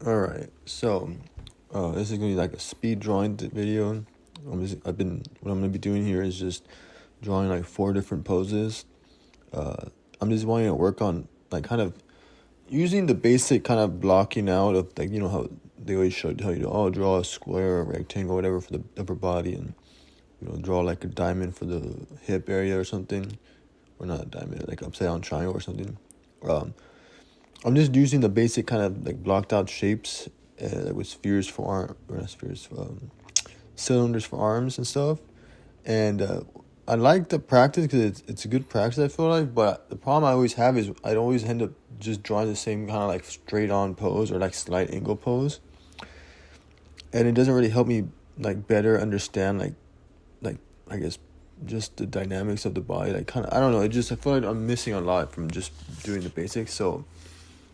All right, so this is gonna be like a speed drawing video. What I'm gonna be doing here is just drawing like four different poses. Uh, I'm just wanting to work on like kind of using the basic kind of blocking out of like how they always tell you to draw a square or rectangle whatever for the upper body and draw like a diamond for the hip area or something, or not a diamond, like upside down triangle or something. Um, I'm just using the basic kind of like blocked out shapes, like with spheres for or not spheres, cylinders for arms and stuff. And I like the practice because it's a good practice, I feel like. But the problem I always have is I always end up just drawing the same kind of like straight on pose or like slight angle pose, and it doesn't really help me like better understand like I guess just the dynamics of the body. Like kind of I don't know. I feel like I'm missing a lot from just doing the basics. So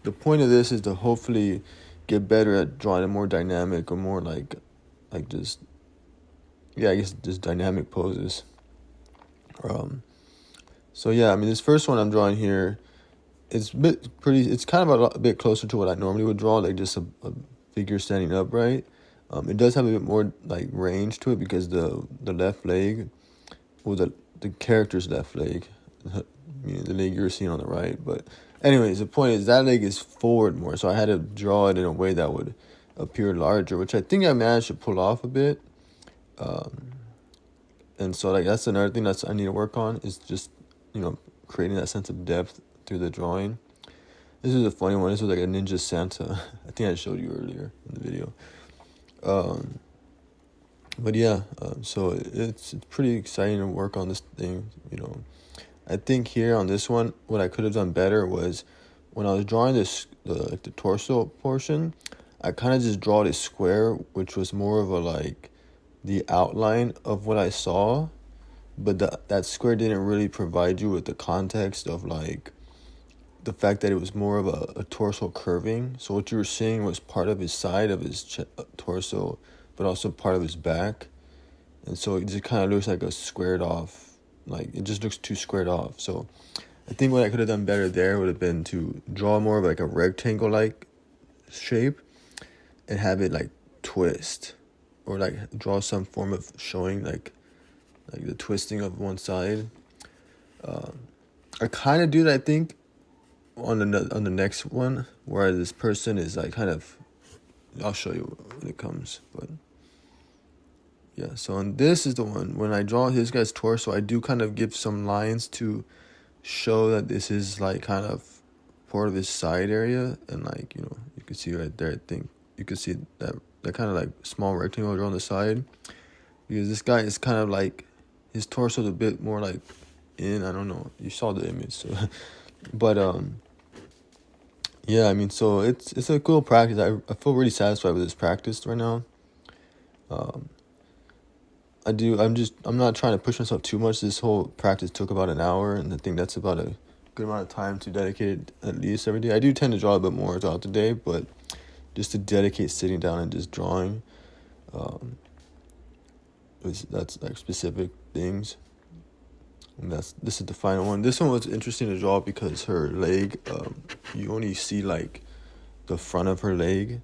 the point of this is to hopefully get better at drawing a more dynamic or more like just yeah, I guess just dynamic poses. Um, so yeah, I mean this first one I'm drawing here, it's kind of a bit closer to what I normally would draw, like just a figure standing upright. It does have a bit more like range to it because the left leg, or the character's left leg, meaning the leg you're seeing on the right. But anyways, the point is that leg is forward more, so I had to draw it in a way that would appear larger, which I think I managed to pull off a bit. Um, and so like that's another thing I need to work on is just creating that sense of depth through the drawing. This is a funny one. This was like a Ninja Santa. I think I showed you earlier in the video. Um, but yeah, so it's pretty exciting to work on this thing. I think here on this one, what I could have done better was when I was drawing the torso portion, I kind of just draw this square, which was more of a like the outline of what I saw, but that square didn't really provide you with the context of like the fact that it was more of a torso curving. So what you were seeing was part of his side of his torso, but also part of his back. And so it just kind of looks like a squared off, like it just looks too squared off. So I think what I could have done better there would have been to draw more of like a rectangle like shape and have it like twist, or like draw some form of showing like the twisting of one side. I kind of do that, I think, on the next one, where this person is like kind of, I'll show you when it comes, but yeah. So on this is the one when I draw his guy's torso, I do kind of give some lines to show that this is like kind of part of his side area, and like you can see right there. I think you can see that kind of like small rectangle on the side, because this guy is kind of like his torso is a bit more like in. I don't know. You saw the image, so but yeah, I mean, so it's a cool practice. I feel really satisfied with this practice right now. Um, I'm not trying to push myself too much. This whole practice took about an hour, and I think that's about a good amount of time to dedicate at least every day. I do tend to draw a bit more throughout the day, but just to dedicate sitting down and just drawing, um, that's like specific things. And this is the final one. This one was interesting to draw because her leg, you only see like the front of her leg,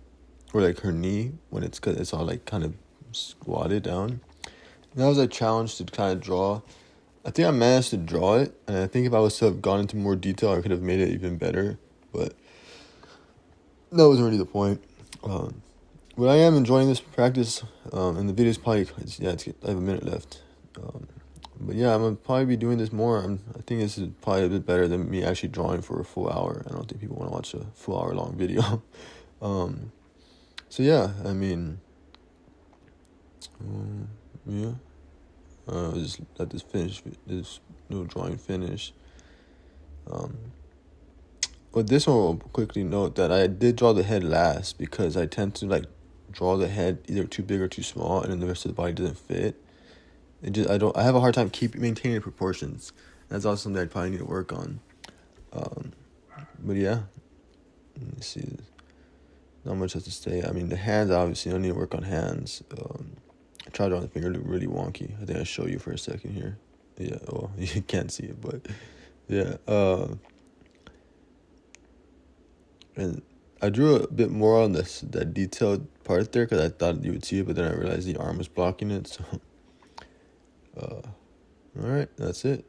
or like her knee when it's all like kind of squatted down. And that was a challenge to kind of draw. I think I managed to draw it, and I think if I was to have gone into more detail, I could have made it even better. But that wasn't really the point. But I am enjoying this practice, and the video's probably I have a minute left. But yeah, I'm gonna probably be doing this more. I think this is probably a bit better than me actually drawing for a full hour. I don't think people want to watch a full hour long video. um, so yeah, I mean, yeah. Just let this little drawing finish. Um, but this one will quickly note that I did draw the head last because I tend to like draw the head either too big or too small, and then the rest of the body doesn't fit. I have a hard time maintaining the proportions. That's also something I probably need to work on. But yeah, let me see. Not much else to say. I mean, the hands, obviously I need to work on hands. I tried on the finger, look really wonky. I think I'll show you for a second here. Yeah, well, you can't see it, but yeah. And I drew a bit more on that detailed part there because I thought you would see it, but then I realized the arm was blocking it. So, all right, that's it.